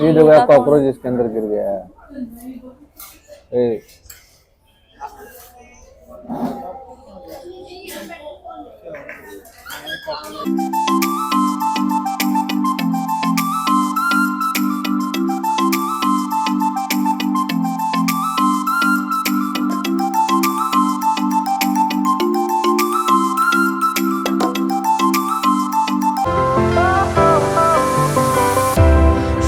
ये जो है कॉकरोच इसके अंदर गिर गया है।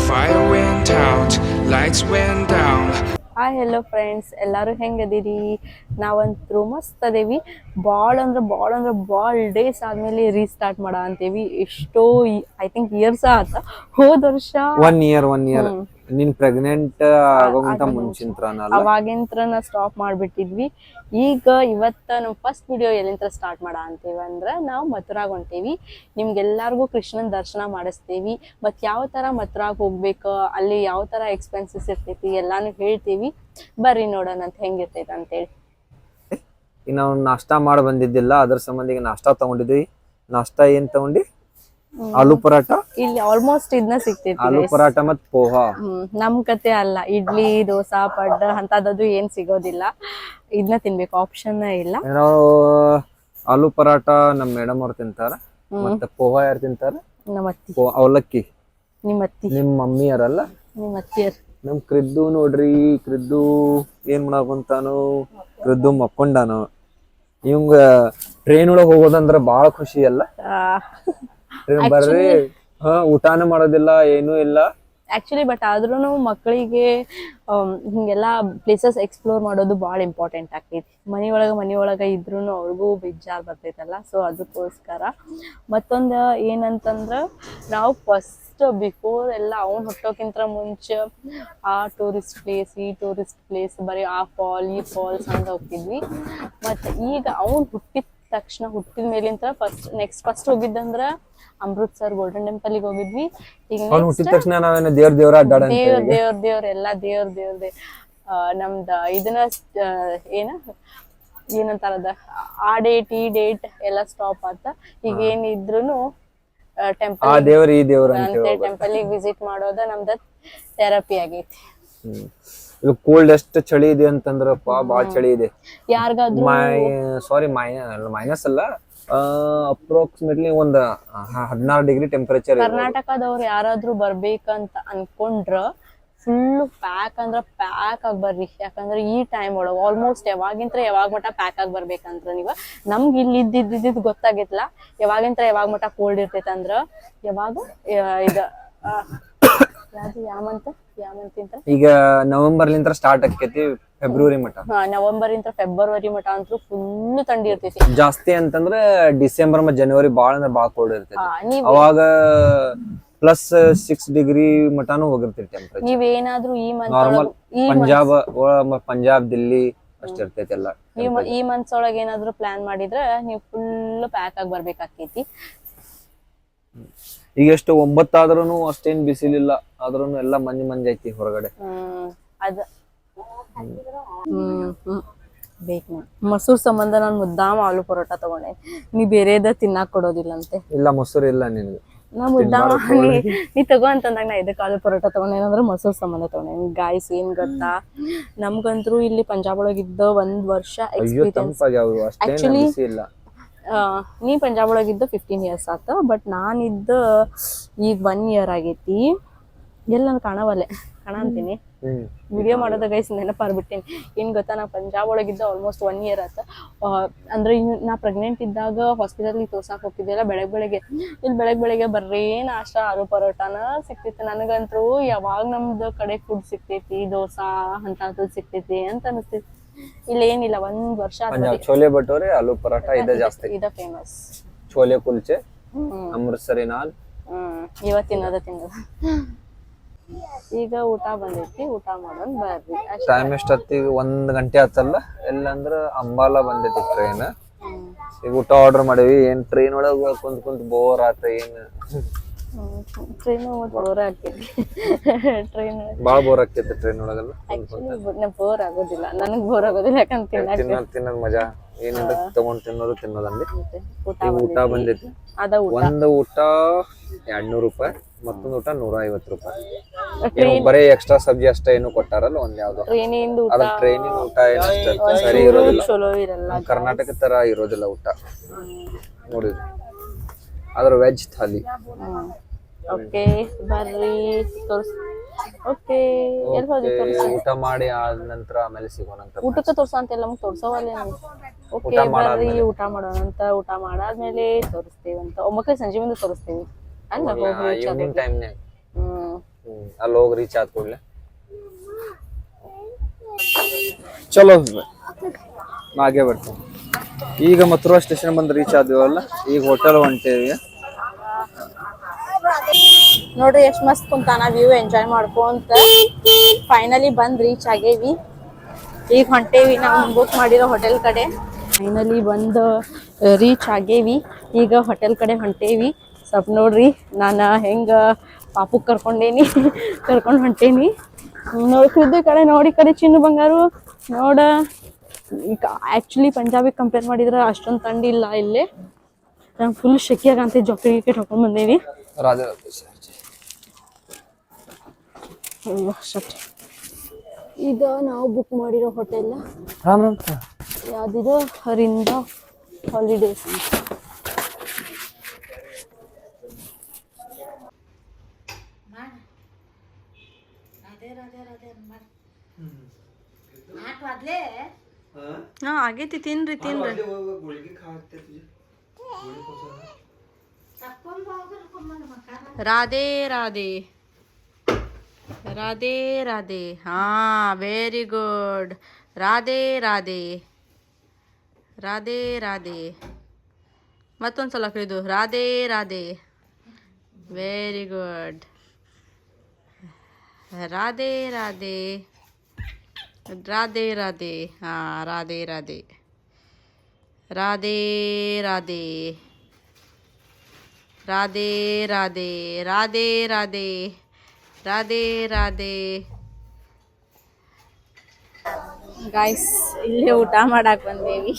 Fire went out, lights went down. Hi hello friends, ಎಲ್ಲರೂ ಹೆಂಗದೀರಿ? ನಾವಂತೂ ಮಸ್ತ್ ಅದೇವಿ. ಭಾಳ ಡೇಸ್ ಆದ್ಮೇಲೆ ರೀಸ್ಟಾರ್ಟ್ ಮಾಡ ಅಂತೇವಿ. ಎಷ್ಟೋ ಐ ಥಿಂಕ್ ಇಯರ್ಸ್ ಆತ. ಹೋದ ವರ್ಷ ಒನ್ ಇಯರ್ ನೀನ್ ಪ್ರೆಗ್ನೆಂಟ್ ಆಗೋಂತ ಮುಂಚಿಂತ್ರನಲ್ಲ, ಅವಾಗಿಂತ್ರನ ಸ್ಟಾಪ್ ಮಾಡ್ಬಿಟ್ಟಿದ್ವಿ. ಈಗ ಇವತ್ತ ನಾವು ಫಸ್ಟ್ ವಿಡಿಯೋ ಎಲ್ಲಿಂತ್ರ ಸ್ಟಾರ್ಟ್ ಮಾಡ ಅಂತೇವಿ ಅಂದ್ರೆ ನಾವು ಮಥುರಾಗ ಹೊಂಟೇವಿ. ನಿಮ್ಗೆಲ್ಲಾರ್ಗು ಕೃಷ್ಣನ್ ದರ್ಶನ ಮಾಡಿಸ್ತೇವಿ. ಮತ್ ಯಾವ ತರ ಮಥುರಾಗ ಹೋಗ್ಬೇಕು, ಅಲ್ಲಿ ಯಾವ ತರ ಎಕ್ಸ್ಪೆನ್ಸಸ್ ಇರ್ತೈತಿ ಎಲ್ಲಾನು ಹೇಳ್ತೀವಿ. ಬರ್ರಿ ನೋಡೋಣ ಅಂತ ಹೆಂಗಿರ್ತೈತಿ ಅಂತೇಳಿ. ಈಗ ನಾವು ನಾಷ್ಟಾ ಮಾಡಿ ಬಂದಿದ್ದಿಲ್ಲ, ಅದ್ರ ಸಂಬಂಧ ಈಗ ನಾಷ್ಟಾ ತಗೊಂಡಿದ್ವಿ. ನಾಷ್ಟಾ ಏನ್ ತಗೊಂಡಿ? ಆಲೂ ಪರಾಟ. ಇಲ್ಲಿ ಆಲ್ಮೋಸ್ಟ್ ಇದನ್ನ ಸಿಗ್ತೈತಿ. ಆಲೂ ಪರಾಟ ಮತ್ ಪೋಹಾ. ನಮ್ ಕತೆ ಅಲ್ಲ, ಇಡ್ಲಿ ದೋಸಾ ಪಡ್ಡ ಅಂತದ್ದು ಏನ್ ಸಿಗೋದಿಲ್ಲ. ಇದನ್ನ ತಿನ್ಬೇಕು, ಆಪ್ಷನ್ ಇಲ್ಲ. ನಾವು ಆಲೂ ಪರಾಟ ನಮ್ ಮೇಡಮ್ ಅವ್ರು ತಿಂತಾರ, ಮತ್ತೆ ಪೋಹಾ ಯಾರು ತಿಂತಾರ? ನಮ್ಮ ಅತ್ತಿ. ಅವಲಕ್ಕಿ ನಿಮ್ಮ ಅತ್ತಿ, ನಿಮ್ ಮಮ್ಮಿ ಯಾರಲ್ಲ, ನಿಮ್ಮ ಅತ್ತಿಯರ್. ನಮ್ ಕ್ರಿದ್ದು ನೋಡ್ರಿ, ಕ್ರಿದ್ದು ಏನ್ ಮಾಡಾಕುಂತಾನು? ಕ್ರಿದ್ದು ಮಕ್ಕೊಂಡಾನು. ಇವಂಗ ಟ್ರೈನ್ ಒಳಗ್ ಹೋಗೋದಂದ್ರ ಬಾಳ ಖುಷಿ ಅಲ್ಲ. ಬರ್ರಿ, ಊಟಾನು ಮಾಡೋದಿಲ್ಲ, ಏನೂ ಇಲ್ಲ ಆಕ್ಚುಲಿ. ಬಟ್ ಆದ್ರೂ ಮಕ್ಕಳಿಗೆ ಹಿಂಗೆಲ್ಲ ಪ್ಲೇಸಸ್ ಎಕ್ಸ್ಪ್ಲೋರ್ ಮಾಡೋದು ಭಾಳ ಇಂಪಾರ್ಟೆಂಟ್ ಆಗ್ತೈತಿ. ಮನಿಯೊಳಗ ಇದ್ರೂ ಅವ್ರಿಗೂ ಬೇಜಾರ್ ಬರ್ತೈತಲ್ಲ. ಸೊ ಅದಕ್ಕೋಸ್ಕರ ಮತ್ತೊಂದು ಏನಂತಂದ್ರ, ನಾವು ಫಸ್ಟ್ ಬಿಫೋರ್ ಎಲ್ಲ ಅವ್ನು ಹುಟ್ಟೋಕ್ಕಿಂತ ಮುಂಚೆ ಆ ಟೂರಿಸ್ಟ್ ಪ್ಲೇಸ್, ಈ ಟೂರಿಸ್ಟ್ ಪ್ಲೇಸ್, ಬರೀ ಆ ಫಾಲ್ ಈ ಫಾಲ್ಸ್ ಅಂತ ಹೋಗ್ತಿದ್ವಿ. ಮತ್ತೆ ಈಗ ಅವ್ನು ಹುಟ್ಟಿದ ತಕ್ಷಣ, ಹುಟ್ಟಿದ ಮೇಲಿಂದ ಫಸ್ಟ್ ಹೋಗಿದ್ದಂದ್ರ ಅಮೃತ್ಸರ್ ಗೋಲ್ಡನ್ ಟೆಂಪಲ್ ಗೆ ಹೋಗಿದ್ವಿ. ಈಗ ಹುಟ್ಟಿದ ತಕ್ಷಣ ನಾವೇನು ದೇವ್ರ ಎಲ್ಲ ದೇವ್ರ ನಮ್ದ ಇದನ್ನ ಏನಂತಾರದ ಆ ಡೇಟ್ ಈ ಡೇಟ್ ಎಲ್ಲ ಸ್ಟಾಪ್ ಆತ. ಈಗ ಏನಿದ್ರು ಟೆಂಪಲ್ ವಿಸಿಟ್ ಮಾಡೋದ ನಮ್ದ ಥೆರಪಿ ಆಗೈತಿ. ಈಗ ಕೋಲ್ಡ್ ಎಷ್ಟು ಚಳಿ ಇದೆ ಅಂತಂದ್ರಪ್ಪ, ಬಾಳ ಚಳಿ ಇದೆ. ಯಾರಿಗಾದ್ರೂ ಮೈನಸ್ ಅಲ್ಲ, ಅಪ್ರಾಕ್ಸಿಮೇಟ್ಲಿ ಒಂದ್ 16 ಡಿಗ್ರಿ ಟೆಂಪರೇಚರ್. ಕರ್ನಾಟಕದವ್ರು ಯಾರಾದ್ರೂ ಬರ್ಬೇಕಂತ ಅನ್ಕೊಂಡ್ರ ಫುಲ್ ಪ್ಯಾಕ್ ಅಂದ್ರ ಪ್ಯಾಕ್ ಆಗಿ ಬರ್ರಿ. ಯಾಕಂದ್ರ ಈ ಟೈಮ್ ಒಳಗ ಆಲ್ಮೋಸ್ಟ್ ಯಾವಾಗ ಮಟ ಪ್ಯಾಕ್ ಆಗಿ ಬರ್ಬೇಕಂದ್ರ ನೀವ. ನಮ್ಗೆ ಇಲ್ಲಿ ಇದ್ದಿದ್ದು ಗೊತ್ತಾಗಿತ್ಲ ಯಾವಾಗ ಮಟ ಕೋಲ್ಡ್ ಇರ್ತೈತೆ ಅಂದ್ರ ಯಾವಾಗ ಈಗ ನವೆಂಬರ್ಲಿಂದ ಸ್ಟಾರ್ಟ್ ಆಕೈತಿ, ಫೆಬ್ರವರಿ ಮಟ. ನವೆಂಬರ್ ಇಂದ ಫೆಬ್ರವರಿ ಮಟ ಅಂತೂ ಫುಲ್ ಥಂಡಿ ಇರ್ತೈತಿ. ಜಾಸ್ತಿ ಅಂತಂದ್ರೆ ಡಿಸೆಂಬರ್ ಮತ್ತು ಜನವರಿ ಬಾಳ ಅಂದ್ರೆ ಬಾಳ ಕೋಲ್ಡ್ ಇರ್ತೈತಿ. ಅವಾಗ +6 ಡಿಗ್ರಿ ಮಟಾನು ಹೋಗಿರ್ತೈತಿ ಟೆಂಪರೇಚರ್. ನೀವೇನಾದ್ರೂ ಈ ಮಂತ್ ಪಂಜಾಬ್ ದಿಲ್ಲಿ ಅಷ್ಟ ಇರ್ತೈತಿ ಎಲ್ಲ. ಈ ಮಂತ್ಸ್ ಒಳಗೆ ಏನಾದ್ರು ಪ್ಲಾನ್ ಮಾಡಿದ್ರೆ ನೀವು ಫುಲ್ ಪ್ಯಾಕ್ ಆಗಿ ಬರ್ಬೇಕಾಕೈತಿ. ಈಗ ಎಷ್ಟು 9 ಆದ್ರೂ ಅಷ್ಟೇನ್ ಬಿಸಿಲಿಲ್ಲ, ಆದ್ರೂ ಎಲ್ಲ ಮಂಜ್ ಐತಿ ಹೊರಗಡೆ. ಬೇಕು ಮೊಸರು ಸಂಬಂಧ ನಾನು ಮುದ್ದಾಮ ಆಲೂ ಪರೋಟ ತಗೊಂಡೆ. ನೀ ಬೇರೆದ ತಿನ್ನಾಕ್ ಕೊಡೋದಿಲ್ಲ ಅಂತೆ. ಇಲ್ಲ, ಮೊಸರು ಇಲ್ಲ ನಿನ್ಗೆ. ನಾ ಮುದ್ದಾಮ ನೀ ತಗೋ ಅಂತಂದಾಗ ನಾ ಇದಕ್ಕೆ ಆಲೂ ಪರೋಟ ತಗೊಂಡೆ. ಏನಂದ್ರೆ ಮೊಸರು ಸಂಬಂಧ ತಗೊಂಡೆ. ಗಾಯ್ಸ್ ಏನ್ ಗೊತ್ತಾ, ನಮ್ಗಂತೂ ಇಲ್ಲಿ ಪಂಜಾಬ್ ಒಳಗಿದ್ದ 1 ವರ್ಷ ಎಕ್ಸ್ಪೀರಿಯನ್ಸ್. ಆಕ್ಚುಲಿ ನೀ ಪಂಜಾಬ್ ಒಳಗಿದ್ದು 15 years ಆತ. ಬಟ್ ನಾನಿದ್ದ ಈಗ 1 year ಆಗೈತಿ. ಎಲ್ಲ ನಾನು ಕಾಣ ಅಂತೀನಿ, ವಿಡಿಯೋ ಮಾಡೋದ ಗೈಸ್ ನೆನಪಾರ್ಬಿಟ್ಟೇನಿ. ಏನ್ ಗೊತ್ತಾ, ನಾ ಪಂಜಾಬ್ ಒಳಗಿದ್ದ ಆಲ್ಮೋಸ್ಟ್ 1 year ಆತ. ಅಂದ್ರೆ ನಾ ಪ್ರೆಗ್ನೆಂಟ್ ಇದ್ದಾಗ ಹಾಸ್ಪಿಟಲ್ ತೋರ್ಸಾಕ್ ಹೋಗ್ತಿದ್ದಿಲ್ಲ. ಬೆಳಗ್ಗೆ ಬರ್ರಿ ನಾಷ್ಟ ಆಲೂ ಪರೋಟಾನ ಸಿಕ್ತೈತಿ. ನನಗಂತೂ ಯಾವಾಗ ನಮ್ದು ಕಡೆ ಫುಡ್ ಸಿಕ್ತೈತಿ, ದೋಸಾ ಅಂತದ್ದು ಸಿಕ್ತೈತಿ ಅಂತ ಅನಿಸ್ತೈತಿ. ಇಲ್ಲ ಏನಿಲ್ಲ, 1 ವರ್ಷ ಚೋಲೆ ಭಟೋರೆ ಆಲೂ ಪರಾಠ ಇದೆ ಜಾಸ್ತಿ, ಇದ ಫೇಮಸ್. ಚೋಲೆ ಕುಲ್ಚೆ, ಅಮೃತ್ಸರಿ ನಾನ್ ಇವತ್ತಿನದ ತಿನ್ನೋದು. ಈಗ ಊಟ ಬಂದೈತಿ, ಊಟ ಮಾಡೋಣ ಬರ್ರಿ. ಟೈಮ್ ಎಷ್ಟೊತ್ತಿಗೆ 1 ಗಂಟೆ ಆತಲ್ಲ. ಎಲ್ಲಂದ್ರ ಅಂಬಾಲ ಬಂದೈತಿ ಟ್ರೈನ್. ಈಗ ಊಟ ಆರ್ಡರ್ ಮಾಡೀವಿ. ಏನ್ ಟ್ರೈನ್ ಒಳಗ ಕುಂತ್ ಬೋರ್ ಆತ. ಏನ್ ಟ್ರೈನ್ ಬೋರ್ ಆಗ್ತೈತಿ. ಬಾಳ ಬೋರ್ ಆಗ್ತೈತಿ ಟ್ರೈನ್ ಒಳಗೆಲ್ಲ. ಬೋರ್ ಆಗೋದಿಲ್ಲ, ನನಗ್ ಬೋರ್ ಆಗೋದಿಲ್ಲ. ಯಾಕಂತ ತಿನ್ನೋದ್ ಮಜಾ ಏನಿಲ್ಲ, ತಗೊಂಡ್ ತಿನ್ನೋದಂದ್ರೆ. ಊಟ ಬಂದೈತಿ. ಒಂದು ಊಟ 200 ರೂಪಾಯಿ. ಮತ್ತೊಂದು ಊಟ 150 ರೂಪಾಯಿ. ಏನು ಬರೀ ಎಕ್ಸ್ಟ್ರಾ ಸಬ್ಜಿ ಅಷ್ಟೇ ಏನು ಕೊಟ್ಟಾರಲ್ಲ ಒಂದ್ ಯಾವ್ದೋ ಟ್ರೈನಿಂದ ಊಟ ಅದ್ರ ಟ್ರೈನಿನ ಊಟ ಏನು ಅಷ್ಟೇ ಸರಿ ಇರೋದಿಲ್ಲ. ಚಲೋ ಇರಲ್ಲ. ನಮ್ಮ ಕರ್ನಾಟಕ ತರ ಇರೋದಿಲ್ಲ ಊಟ ನೋಡಿ. ಅದ್ರ ವೆಜ್ ಥಾಲಿ. ಓಕೆ ಬರ್ರಿ ತೋರ್ಸ್. ಓಕೆ ಎಲ್ಲಿ ಹೋದ್ವಿ ತೋರ್ಸ. ಊಟ ಮಾಡಿ ಆದ ನಂತರ ಆಮೇಲೆ ಸಿಗೋಣಂತ. ಊಟಕ್ಕೆ ತೋರ್ಸಂತೆಲ್ಲ ನಮ್ಗೆ ತೋರ್ಸವಲ್ಲೇ. ಓಕೆ ಬರ್ರಿ ಊಟ ಮಾಡೋಣಂತ. ಊಟ ಮಾಡಾದ್ಮೇಲೆ ತೋರಿಸ್ತೇವಂತ. ಒಮ್ಮಕ್ಕೆ ಸಂಜೆ ಮುಂದೆ ತೋರಿಸ್ತೀವಿ ಅಲ್ಲ. ಈವ್ನಿಂಗ್ ಟೈಮ್ನ್ಯಾಗ ಅಲ್ಲಿ ಹೋಗಿ ರೀಚ್ ಆದ ಕೂಡಲೇ ಚಲೋ ಹಾಗೆ ಬರ್ತೀವಿ. ಈಗ ಮಥುರಾ ಸ್ಟೇಷನ್ ಬಂದು ರೀಚ್ ಆದ್ವಲ್ಲ, ಈಗ ಹೋಟೆಲ್ ಹೊಂಟೇವಿ. ನೋಡ್ರಿ ಎಷ್ಟ್ ಮಸ್ತ್ ಕುಂತಾನ ವ್ಯೂ ಎಂಜಾಯ್ ಮಾಡ್ಕೊಂತ. ಫೈನಲಿ ಬಂದ್ ರೀಚ್ ಆಗೇವಿ. ಈಗ ಹೊಂಟೇವಿ ನಾವು ಬುಕ್ ಮಾಡಿರೋ ಹೋಟೆಲ್ ಕಡೆ. ಫೈನಲಿ ಬಂದು ರೀಚ್ ಆಗೇವಿ. ಈಗ ಹೋಟೆಲ್ ಕಡೆ ಹೊಂಟೇವಿ. ಸ್ವಲ್ಪ ನೋಡ್ರಿ ನಾನು ಹೆಂಗ ಪಾಪು ಕರ್ಕೊಂಡು ಹೊಂಟೇನಿ. ನೋಡ್ತಿದ್ದ ಕಡೆ ನೋಡಿ ಕಡೆ ಚಿನ್ನು ಬಂಗಾರು ನೋಡ. ಈಗ ಆ್ಯಕ್ಚುಲಿ ಪಂಜಾಬಿಗೆ ಕಂಪೇರ್ ಮಾಡಿದ್ರೆ ಅಷ್ಟೊಂದು ಥಂಡಿಲ್ಲ ಇಲ್ಲಿ. ನಾನು ಫುಲ್ ಶೆಕಿಯಾಗಂತ ಜಾಕೆಟ್ ಹಾಕೊಂಡು ಬಂದೇವಿ. ಈಗ ನಾವು ಬುಕ್ ಮಾಡಿರೋ ಹೋಟೆಲ್ ಯಾವ್ದಿದು ಹರಿಂದ ಹಾಲಿಡೇಸ್ ಅಂತ. ಹಾ ಆಗೈತಿ ತಿನ್ರಿ. ರಾಧೆ ರಾಧೆ ರಾಧೆ ರಾಧೆ. ಹಾ ವೆರಿ ಗುಡ್. ರಾಧೆ ರಾಧೆ ರಾಧೆ ರಾಧೆ. ಮತ್ತೊಂದ್ಸಲ ಕೈದು ರಾಧೆ ರಾಧೆ. Very good. ರಾಧೆ ರಾಧೆ ರಾಧೆ ರಾಧೆ. ಹಾ ರಾಧೆ ರಾಧೆ ರಾಧೆ ರಾಧೆ ರಾಧೆ ರಾಧೆ ರಾಧೆ ರಾಧೆ ರಾಧೆ ರಾಧೆ. ಗಾಯ್ಸ್ ಇಲ್ಲೇ ಊಟ ಮಾಡಕ್ ಬಂದೇವಿ.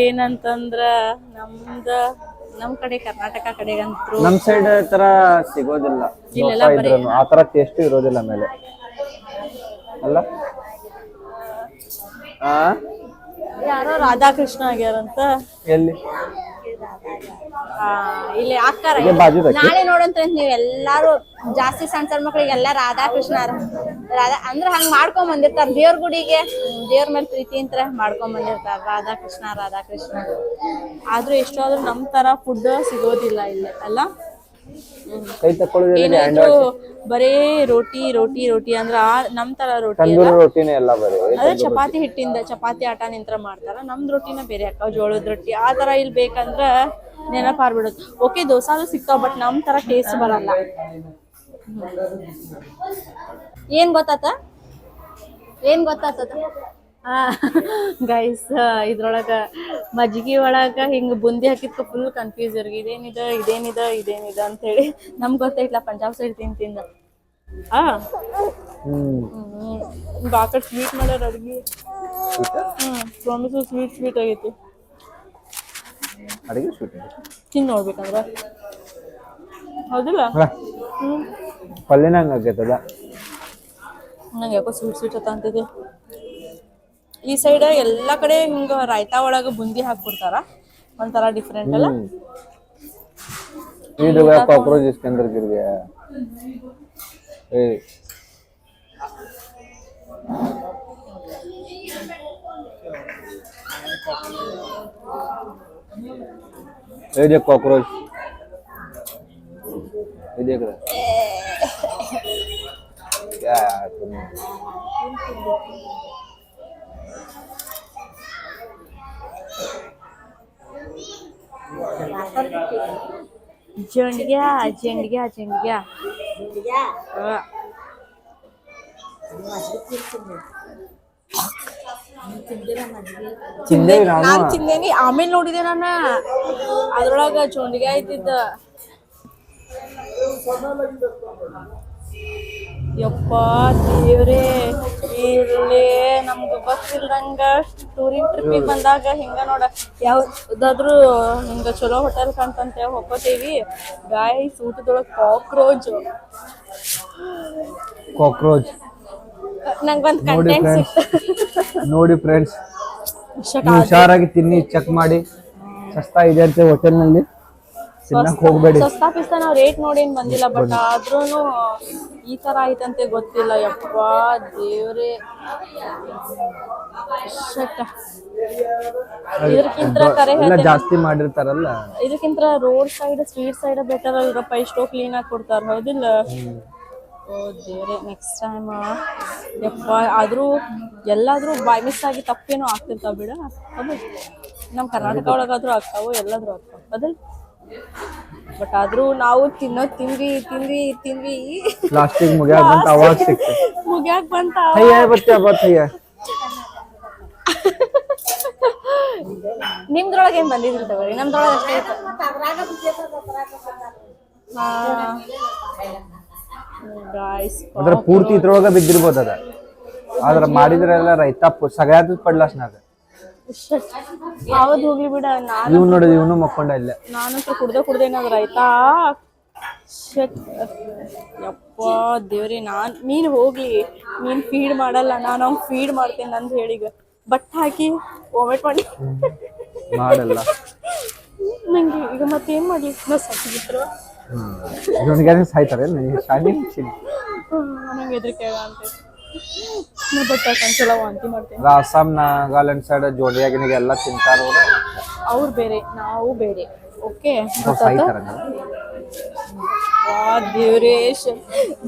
ಏನಂತಂದ್ರ ನಮ್ ಕಡೆ ಕರ್ನಾಟಕ ಕಡೆಗಂತೂ ನಮ್ ಸೈಡ್ ತರ ಸಿಗೋದಿಲ್ಲ. ಆ ತರ ಟೇಸ್ಟ್ ಇರೋದಿಲ್ಲ ಮೇಲೆ ಅಲ್ಲ. ಯಾರೋ ರಾಧಾಕೃಷ್ಣ ಆಗ್ಯಾರಂತ ಎಲ್ಲಿ ಇಲ್ಲಿ ಹಾಕ್ತಾರ. ನಾಳೆ ನೋಡಂತ ನೀವ್ ಎಲ್ಲಾರು ಜಾಸ್ತಿ ಸಣ್ಣ ಮಕ್ಳಿಗೆಲ್ಲ ರಾಧಾಕೃಷ್ಣ ರಾಧಾ ಅಂದ್ರ ಹಂಗ್ ಮಾಡ್ಕೊಂಡ್ ಬಂದಿರ್ತಾರ. ದೇವ್ರ ಗುಡಿಗೆ ದೇವ್ರ ಮೇಲೆ ಪ್ರೀತಿ ಅಂತ ಮಾಡ್ಕೊಂಡ್ ಬಂದಿರ್ತಾರ ರಾಧಾಕೃಷ್ಣ ರಾಧಾಕೃಷ್ಣ. ಆದ್ರೂ ಎಷ್ಟಾದ್ರೂ ನಮ್ ತರ ಫುಡ್ ಸಿಗೋದಿಲ್ಲ ಇಲ್ಲಿ ಅಲ್ಲ. ಏನಾದ್ರು ಬರೇ ರೋಟಿ ರೋಟಿ ರೋಟಿ ಅಂದ್ರ ನಮ್ ತರ ರೋಟಿ ಅದೇ ಚಪಾತಿ ಹಿಟ್ಟಿಂದ ಚಪಾತಿ ಆಟ ನಿಂತ್ರ ಮಾಡ್ತಾರ. ನಮ್ದ್ ರೊಟ್ಟಿನ ಬೇರೆ ಅಕ್ಕ ಜೋಳದ ರೊಟ್ಟಿ ಆ ತರ ಇಲ್ಲಿ ಬೇಕಂದ್ರ ನೆನಪಾರ್ಬಿಡುದು. ಓಕೆ ದೋಸಾನು ಸಿಗ್ತಾವ ಬಟ್ ನಮ್ ತರ ಟೇಸ್ಟ್ ಬರಲ್ಲ. ಏನ್ ಗೊತ್ತಾತ ಗೈಸ್ ಇದ್ರೊಳಗ ಮಜ್ಜಿಗೆ ಒಳಗ ಹಿಂಗ ಬುಂದಿ ಹಾಕಿದ್ಕ ಫುಲ್ ಕನ್ಫ್ಯೂಸ್ ಇರ್ಗ ಇದೇನಿದ ಅಂತ ಹೇಳಿ. ನಮ್ಗೆ ಗೊತ್ತೈತ್ಲ ಪಂಜಾಬ್ ಸೈಡ್ ತಿಂದ ಬಾಕಟ್ ಸ್ವೀಟ್ ಮಾಡ್ಯಾರ ಅಡ್ಗಿ. ಪ್ರಾಮಿಸ್ ಸ್ವೀಟ್ ಆಗೈತಿ ಅಡಿಗೆ ಸ್ವೀಟ್ ತಿಂದು ನೋಡ್ಬೇಕಂದ್ರ ಹೌದಿಲ್ಲ. ಪಲ್ಯನ ಹಂಗಾಗೈತದ. ನಂಗೆ ಯಾಕೋ ಸ್ವೀಟ್ ಅಂತಿದೆ. ಈ ಸೈಡ್ ಎಲ್ಲಾ ಕಡೆ ಹಿಂಗ ರಾಯ್ತಾ ಒಳಗ ಬುಂದಿ ಹಾಕ್ಬಿಡ್ತಾರ. ಒಂಥರ ಡಿಫ್ರೆಂಟ್ ಅಲ್ಲ. ಕಾಕ್ರೋಚ್ इसके गिर गया ये देख कॉकरोच ये देख रहा क्या यार तुम झंडिया ತಿಂದೇನಿ. ಆಮೇಲೆ ನೋಡಿದೆ ನಾನು ಅದ್ರೊಳಗ ಚೋಂಡಿಗೆ ಐತಿದ್ದ. ಯಪ್ಪ ದೇವ್ರೇ, ಇಲ್ಲಿ ನಮ್ಗೆ ಗೊತ್ತಿಲ್ದಂಗ ಟೂರಿಂಗ್ ಟ್ರಿಪ್ಪಿಗೆ ಬಂದಾಗ ಹಿಂಗ ನೋಡ ಯಾವ್ದಾದ್ರು ಹಿಂಗ ಚಲೋ ಹೋಟೆಲ್ ಕಂತಂತ ಹೋಗ್ಕೋತೀವಿ. ಗಾಯ್ಸ್ ಊಟದೊಳಗೆ ಕಾಕ್ರೋಚ್ ನಂಗೆ ಒಂದು ನೋಡಿ ಕಂಟೆಂಟ್ ಫ್ರೆಂಡ್ಸ್, ಸಿಕ್ತ. ನೋಡಿ ಫ್ರೆಂಡ್ಸ್, ನೀವು ಹುಷಾರಾಗಿ ತಿನ್ನಿ, ಚೆಕ್ ಮಾಡಿ. ಸಸ್ತಾ ಇದೆ ಅಂತ ಹೋಟೆಲ್ನಲ್ಲಿ ತಿನ್ನಕ್ ಹೋಗ್ಬೇಡಿ. ಸಸ್ತಾ ಪಿಸ್ತಾ ನಾವು ರೇಟ್ ನೋಡಿ ಏನ್ ಬಂದಿಲ್ಲ, ಬಟ್ ಆದ್ರೂನು ಈ ತರ ಐತಂತೆ ಗೊತ್ತಿಲ್ಲ. ಯಪ್ಪ ದೇವ್ರೆ, ಇದಕ್ಕಿಂತ ಕರೆ ಎಲ್ಲ ಜಾಸ್ತಿ ಮಾಡಿರ್ತಾರಲ್ಲ, ಇದಕ್ಕಿಂತ road side street side better ಅಲ್ರಪ್ಪ. ಇಷ್ಟೋ ಕ್ಲೀನ್ ಆಗಿ ಕೊಡ್ತಾರ, ಹೌದಿಲ್ಲ? ಓ ದೇವ್ರೆ, ನೆಕ್ಸ್ಟ್ ಟೈಮ್ ಯಪ್ಪ. ಆದ್ರೂ ಎಲ್ಲಾದ್ರೂ ಬೈ ಮಿಸ್ ಆಗಿ ತಪ್ಪೇನೋ ಆಗ್ತಿರ್ತಾವ ಬಿಡ. ಹೌದು, ನಮ್ ಕರ್ನಾಟಕ ಒಳಗಾದ್ರೂ ಆಗ್ತಾವು, ಎಲ್ಲಾದ್ರೂ ಆಗ್ತಾವ ಅದಲ್. ಬಟ್ ಆದ್ರೂ ನಾವು ತಿನ್ನೋದ್ ತಿಂದ್ವಿ ಪ್ಲಾಸ್ಟಿಕ್ ಮುಗ್ಯಾಕ್ ಬಂತ ಅವಾಗ ಸಿಕ್ತೆ. ಮುಗ್ಯಾಕ್ ಬಂತ. ನಿಮ್ದ್ರೊಳಗೆ ಏನ್ ಬಂದಿದ್ರಿ ತಗೋರಿ, ನಮ್ದ್ರೊಳಗೆ ಅಷ್ಟೇ ಇತ್ತು. ಅದ್ರ ಪೂರ್ತಿ ಇದ್ರೊಳಗ ಬಿದ್ದಿರ್ಬೋದ ಅದ, ಆದ್ರ ಮಾಡಿದ್ರೆಲ್ಲ ರೈತ ಸಗಯಾದ ಪಡ್ಲಾಸ್ನಾಗ. ಯಾವ್ದು ಹೋಗ್ಲಿ ಬಿಡ. ಇವ್ ನೋಡಿದ್ ಇವನು ಮಕ್ಕೊಂಡ ಇಲ್ಲ. ನಾನಂತೂ ಕುಡ್ದೇನಾದ್ರು ಆಯ್ತಾ. ಯಪ್ಪ ದೇವ್ರಿ, ನೀನ್ ಹೋಗ್ಲಿ, ನೀನ್ ಫೀಡ್ ಮಾಡಲ್ಲ, ನಾನು ಅವ್ನ್ ಫೀಡ್ ಮಾಡ್ತೇನೆ ಅಂತ ಹೇಳಿಗ ಬಟ್ ಹಾಕಿ ವಾಮಿಟ್ ಮಾಡಿ ಮಾಡಲ್ಲ. ನಂಗೆ ಈಗ ಮತ್ತೇನ್ ಮಾಡ್ಲಿ, ನಾ ಸತ್ತಿದ್ರು ಸಾಯ್ತಾರೆ. ನಂಗೆ ಹೆದರಿಕೆ ಅಂತ ಬಟ್ ಒಂದ್ಸಲ ವಾಂತಿ ಮಾಡ್ತೇನೆ. ಅಸ್ಸಾಂ ನಾಗಾಲ್ಯಾಂಡ್ ಸೈಡ್ ಜೋಡಿಯಾಗಿನಿಗೆಲ್ಲ ತಿಂತಾರ ಅವ್ರು ಬೇರೆ, ನಾವು ಬೇರೆ. ಓಕೆ ದೇವ್ರೇ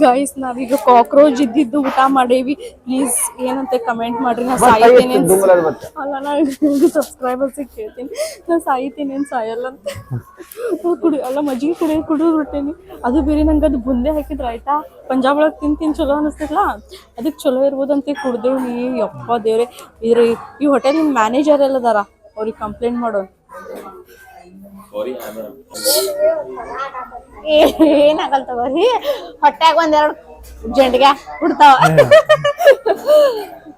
ಗೈಸ್, ನಾವೀಗ ಕಾಕ್ರೋಚ್ ಇದ್ದಿದ್ದು ಊಟ ಮಾಡೇವಿ. ಪ್ಲೀಸ್ ಏನಂತ ಕಮೆಂಟ್ ಮಾಡ್ರಿ. ನಾ ಸಾಯ್ತೇನೆ ಅಲ್ಲ, ನಾ ಸಬ್ಸ್ಕ್ರೈಬರ್ಸ್ ಕೇಳ್ತೀನಿ, ನಾ ಸಾಯ್ತೀನಿ ಏನ್ ಸಾಯಲ್ಲ ಅಂತ. ಕುಡಿ ಅಲ್ಲ, ಮಜ್ಜಿಗೆ ಕುಡಿದು ಬಿಟ್ಟೇನಿ. ಅದು ಬೇರೆ ನಂಗೆ ಅದು ಬುಂದೆ ಹಾಕಿದ್ರ ಆಯ್ತಾ, ಪಂಜಾಬ್ ಒಳಗೆ ತಿಂತೀನಿ ಚಲೋ ಅನಿಸ್ತಿಲ್ಲ, ಅದಕ್ಕೆ ಚಲೋ ಇರ್ಬೋದಂತ ಕುಡ್ದೇವ್. ನೀ ಯಪ್ಪ ದೇವ್ರೆ, ಈ ಹೋಟೆಲ್ ಮ್ಯಾನೇಜರ್ ಎಲ್ಲದಾರ, ಅವ್ರಿಗೆ ಕಂಪ್ಲೇಂಟ್ ಮಾಡೋಣ. ಏನಾಗಲ್ ತಗೋರಿ, ಹೊಟ್ಯಾಗ ಒಂದೆರಡು ಜಂಡಿಗೆ ಬಿಡ್ತಾವ.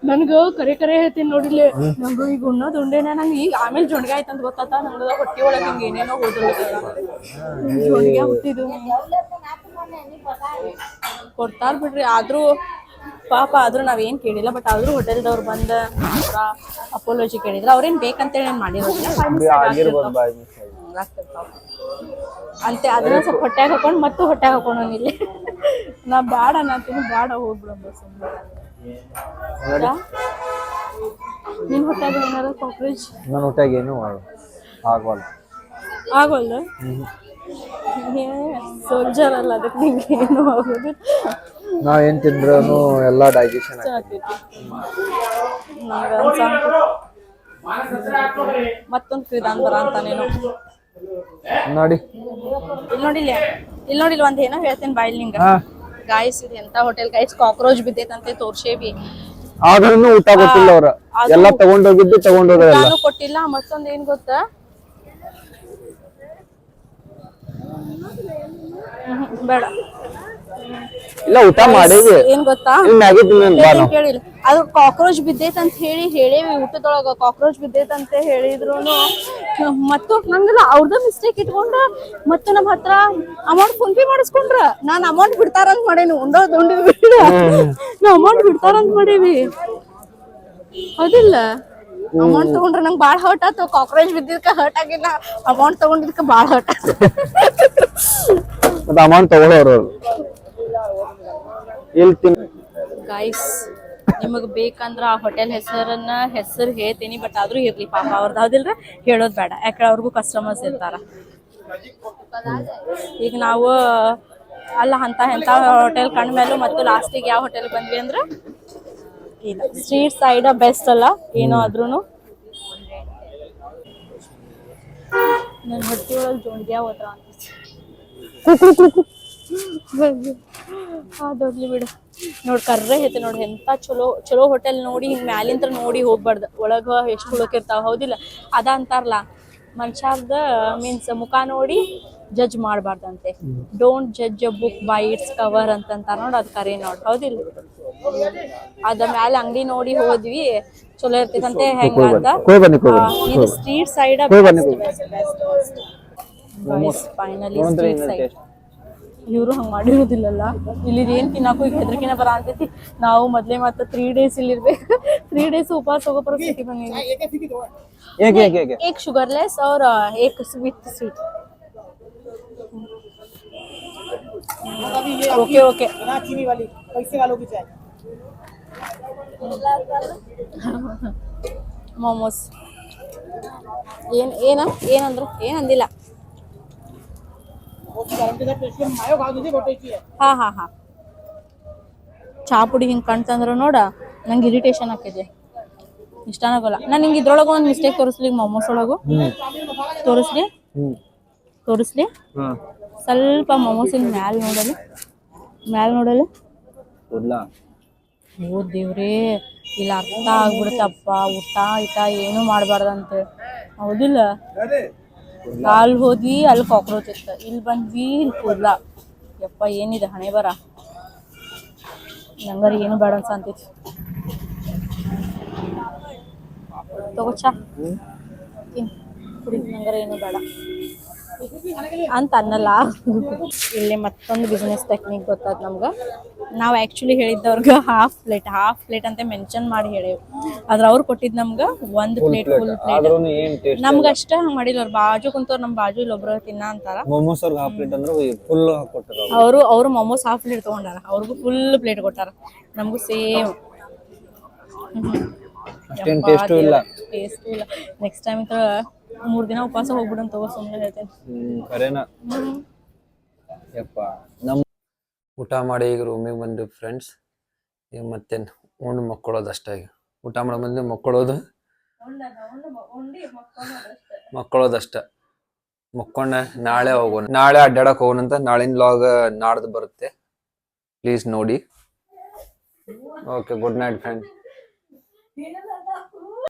ನನ್ಗ ಕರೆ ಹೇಳ್ತೀನಿ ನೋಡಿಲ್ಲ, ನಂಗು ಈಗ ಉಣ್ಣೋದು ಉಂಡೇನ, ನಂಗೆ ಈಗ ಆಮೇಲೆ ಜೊಂಡಿಗೆ ಆಯ್ತಂತ ಗೊತ್ತಾತ. ನಂಗ ಹೊಟ್ಟಿ ಒಳಗೆ ಹಿಂಗ ಏನೇನೋ ಹೋದ್ರು ಜೊಂಡಿಗೆ ಹುಟ್ಟಿದ್ದು ಕೊಡ್ತಾರ ಬಿಡ್ರಿ. ಆದ್ರೂ ಪಾಪ, ಆದ್ರೂ ನಾವೇನ್ ಕೇಳಿಲ್ಲ. ಬಟ್ ಆದ್ರೂ ಹೋಟೆಲ್ದವ್ರು ಬಂದ ಅಪೋಲಜಿ ಕೇಳಿದ್ರ, ಅವ್ರೇನ್ ಬೇಕಂತೇಳಿ ಏನ್ ಮಾಡಿರೋದಿಲ್ಲ. ಅಂತೆ ಅದನ್ನ ಸ್ವಲ್ಪ ಹೊಟ್ಯಾಗ ಹಾಕೊಂಡು ಮತ್ತು ಹೊಟ್ಯಾಗ ಹಾಕೊಂಡು ಇಲ್ಲಿ ನಾ ಬ್ಯಾಡ ಅನ್ನತೀನಿ, ಬ್ಯಾಡ ಹೋಗ್ಬಿಡೋದು. ನಿನ್ ಹೊಟ್ಯಾಗ ಏನಾರ ಕಾಕ್ರೋಚ್? ನನ್ನ ಹೊಟ್ಯಾಗ ಏನು ಆಗವಲ್ಲ. ಸೋಲ್ಜರ್ ಅಲ್ಲ, ಅದಕ್ಕೆ ನಿಂಗೆ ಏನು ಆಗೋದು. ನಾವ್ ಏನ್ ತಿಂದ್ರೂ ಎಲ್ಲ ಡೈಜೆಷನ್ ಆಗ್ತೈತಿ. ಮತ್ತೊಂದು ಕ್ರೀಡಾನ್ ಬರ ಅಂತಾನೇನೋ ನೋಡಿ. ಇಲ್ಲಿ ನೋಡಿಲ್ಲ ಒಂದ್ ಏನೋ ಹೇಳ್ತೇನೆ ಬಾಯಿಲ್ ನಿಂಗ. ಗಾಯ್ಸ್, ಇದು ಎಂತ ಹೋಟೆಲ್ ಗಾಯ್ಸ್, ಕಾಕ್ರೋಚ್ ಬಿದ್ದೈತಂತೆ ತೋರ್ಸೇವಿ. ಆದ್ರೂ ಊಟ ಗೊತ್ತಿಲ್ಲ, ಅವ್ರ ಎಲ್ಲ ತಗೊಂಡೋಗಿದ್ದು ತಗೊಂಡೋದ್ರಲ್ಲ ಕೊಟ್ಟಿಲ್ಲ. ಮತ್ತೊಂದ್ ಏನ್ ಗೊತ್ತಾ, ಬೇಡ ಇಲ್ಲ, ಊಟ ಮಾಡೇವಿ. ಏನ್ ಗೊತ್ತಾ, ಕೇಳಿಲ್ಲ, ಅದು ಕಾಕ್ರೋಚ್ ಬಿದ್ದೈತ್ ಅಂತ ಹೇಳೇವಿ. ಊಟದೊಳಗ ಕಾಕ್ರೋಚ್ ಬಿದ್ದೈತ್ ಅಂತ ಹೇಳಿದ್ರು ಮತ್ತು ನಂಗಲ್ಲ ಅವ್ರದ ಮಿಸ್ಟೇಕ್ ಇಟ್ಕೊಂಡ್ರ ಮತ್ತು ನಮ್ ಹತ್ರ ಅಮೌಂಟ್ ಫೋನ್ ಪೇ ಮಾಡಿಸ್ಕೊಂಡ್ರ. ನಾನ್ ಅಮೌಂಟ್ ಬಿಡ್ತಾರಂತ ಮಾಡೇನಿ, ಉಂಡಿದ್ ಬಿಡ, ನಾವ್ ಅಮೌಂಟ್ ಬಿಡ್ತಾರಂತ ಮಾಡೇವಿ. ಹೌದಿಲ್ಲ? ಅಮೌಂಟ್ ತಗೊಂಡ್ರ ನಂಗೆ ಬಾಳ್ ಹರ್ಟ್ ಆಯ್ತು. ಕಾಕ್ರೋಚ್ ಬಿದ್ದಿದ್ಕ ಹರ್ಟ್ ಆಗಿಲ್ಲ, ಅಮೌಂಟ್ ತಗೊಂಡಿದ್ಕ ಬಾಳ್ ಹರ್ಟ್ ಆಯ್ತು. ಅಮೌಂಟ್ ತಗೊಳ್ಳೋರು ಗೈಸ್, ನಿಮಗ್ ಬೇಕಂದ್ರ ಆ ಹೋಟೆಲ್ ಹೆಸರು ಹೇಳ್ತೀನಿ. ಬಟ್ ಆದ್ರೂ ಇರ್ಲಿ, ಪಾಪ ಅವ್ರದ್ದು ಹೌದಿಲ್ರ, ಹೇಳೋದ್ ಬೇಡ, ಯಾಕಂದ್ರೆ ಅವ್ರಿಗೂ ಕಸ್ಟಮರ್ಸ್ ಇರ್ತಾರ. ಈಗ ನಾವು ಅಲ್ಲ ಎಂತ ಹೋಟೆಲ್ ಕಂಡ್ಮೇಲೂ ಮತ್ತು ಲಾಸ್ಟಿಗೆ ಯಾವ ಹೋಟೆಲ್ ಬಂದ್ವಿ ಅಂದ್ರ ಇಲ್ಲ, ಸ್ಟ್ರೀಟ್ ಸೈಡ್ ಬೆಸ್ಟ್ ಅಲ್ಲ ಏನೋ ಆದ್ರೂನು. ನನ್ನ ಹೊಟ್ಟಿ ಒಳಗೆ ಜೋಂಡ್ಗ್ಯಾ ಹೋದ್ರ ಅದೋಗ್ಲಿ ಬಿಡು. ನೋಡ್ ಕರ್ರೆ ಐತಿ ನೋಡಿ, ಎಂತ ಚಲೋ ಹೋಟೆಲ್ ನೋಡಿ ಹಿಂಗ್ ಮ್ಯಾಲಿಂತ ನೋಡಿ ಹೋಗ್ಬಾರ್ದು, ಒಳಗ ಎಷ್ಟು ಹುಳಕಿರ್ತಾವ. ಹೌದಿಲ್ಲ? ಅದ ಅಂತಾರಲ್ಲ, ಮನುಷ್ಯದ ಮೀನ್ಸ್ ಮುಖ ನೋಡಿ ಜಡ್ಜ್ ಮಾಡಬಾರ್ದಂತೆ. Don't judge a book by its cover ಅಂತಂತಾರ ನೋಡ್, ಅದ್ ಕರೆ ನೋಡ್, ಹೌದಿಲ್ಲ? ಅದ ಮ್ಯಾಲ ಅಂಗಡಿ ನೋಡಿ ಹೋದ್ವಿ, ಚಲೋ ಇರ್ತೈತಂತೆ ಹೆಂಗಂತ. ಇದು street side finally street side. ಇವರು ಹಂಗ ಮಾಡಿರೋದಿಲ್ಲಲ್ಲ. ಇಲ್ಲಿ ಏನ್ ತಿನ್ನಾಕು ಈಗ ಹೆದ್ರಕಿನ ಬರ ಅಂತೈತಿ. ನಾವು ಮೊದ್ಲೇ ಮತ್ತೆ 3 days ಇಲ್ಲಿ ಇರ್ಬೇಕು. 3 days ಉಪವಾಸ ಹೋಗೋ ಪರಿಸ್ಥಿತಿ ಬಂದಿದೆ. एक शुगरलेस और एक विथ स्वीट. Okay okay. चीनी वाली पैसे वालों की चाय. मोमोस ಏನಂದ್ರು ಏನಂದಿಲ್ಲ. ಹಾ ಹಾ ಹಾ. ಚಾ ಪುಡಿ ಹಿಂಗ್ ಕಾಣ್ತಂದ್ರ ನೋಡ, ನಂಗೆ ಇರಿಟೇಷನ್ ಆಗ್ತಿದೆ, ಇಷ್ಟನ ಆಗೋಲ್ಲ. ನಾನು ನಿಂಗೆ ಇದ್ರೊಳಗ ಒಂದು ಮಿಸ್ಟೇಕ್ ತೋರಿಸ್ಲಿ, ಮೊಮೋಸ್ ಒಳಗು ತೋರಿಸ್ಲಿ. ಸ್ವಲ್ಪ ಮೊಮೋಸಿನ ಮ್ಯಾಲ್ ನೋಡಲಿ. ಓ ದೇವ್ರೇ, ಇಲ್ಲಿ ಅರ್ಥ ಆಗ್ಬಿಡ್ತಪ್ಪ, ಊಟ ಏನು ಮಾಡಬಾರ್ದಂತೆ, ಹೌದಿಲ್ಲ? ಅಲ್ಲಿ ಹೋದ್ವಿ, ಅಲ್ಲಿ ಕಾಕ್ರೋಚ್ ಇತ್ತು, ಇಲ್ಲಿ ಬಂದ್ವಿ, ಇಲ್ಲಿ ಕೂದ್ಲ. ಯಪ್ಪ ಏನಿದೆ ಹಣೆ ಬರ, ನಂಗಾರ ಏನು ಬೇಡ ಅನ್ಸಂತೈತಿ. ತಗೋ ಚಾ ಕುಡಿ, ನಂಗಾರ ಏನು ಬೇಡ ಅಂತ ಅನ್ನಲ್ಲ. ಇಲ್ಲಿ ಮತ್ತೊಂದು ಬಿಸ್ನೆಸ್ ಟೆಕ್ನಿಕ್ ಗೊತ್ತಾದ್ ನಮ್ಗೆ. ನಾವು ಆ್ಯಕ್ಚುಲಿ ಹೇಳಿದ್ದವ್ರಿಗೆ ಹಾಫ್ ಪ್ಲೇಟ್ ಅಂತ ಮೆನ್ಷನ್ ಮಾಡಿ ಹೇಳೇವು. ಆದ್ರೆ ಅವ್ರು ಕೊಟ್ಟಿದ್ದು ನಮ್ಗೆ 1 ಪ್ಲೇಟ್ ಫುಲ್ ಪ್ಲೇಟ್. ನಮ್ಗೆ ಅಷ್ಟ ಹಂಗೆ ಮಾಡಿಲ್ಲ. ಅವ್ರು ಬಾಜು ಕುಂತವ್ರು, ನಮ್ಮ ಬಾಜು ಇಲ್ಲೊಬ್ರು ತಿನ್ನ ಅಂತಾರ. ಅವರು ಮೊಮೋಸ್ ಹಾಫ್ ಪ್ಲೇಟ್ ತಗೊಂಡಾರ, ಅವ್ರಿಗೂ ಫುಲ್ ಪ್ಲೇಟ್ ಕೊಟ್ಟಾರ, ನಮಗೂ ಸೇಮ್. ಟೇಸ್ಟು ಇಲ್ಲ. ನೆಕ್ಸ್ಟ್ ಟೈಮ್ 3 ದಿನ ಉಪವಾಸ ಹೋಗ್ಬಿಡಂತ ತಗೋ, ಸುಮ್ಮನೆ ಹೇಳ್ತೇನೆ. ಊಟ ಮಾಡಿ ಈಗ ರೂಮಿಗೆ ಬಂದ್ವಿ ಫ್ರೆಂಡ್ಸ್. ಈಗ ಮತ್ತೇನು ಉಂಡು ಮಕ್ಕೊಳ್ಳೋದು ಅಷ್ಟ. ಈಗ ಊಟ ಮಾಡೋ ಬಂದು ಮಕ್ಕೊಳ್ಳೋದಷ್ಟ. ಮಕ್ಕೊಂಡ ನಾಳೆ ಹೋಗೋಣ, ನಾಳೆ ಅಡ್ಡಾಡಕ್ ಹೋಗೋಣಂತ. ನಾಳಿನ ವ್ಲಾಗ್ ನಾಡ್ದು ಬರುತ್ತೆ, ಪ್ಲೀಸ್ ನೋಡಿ. Okay, good night friend.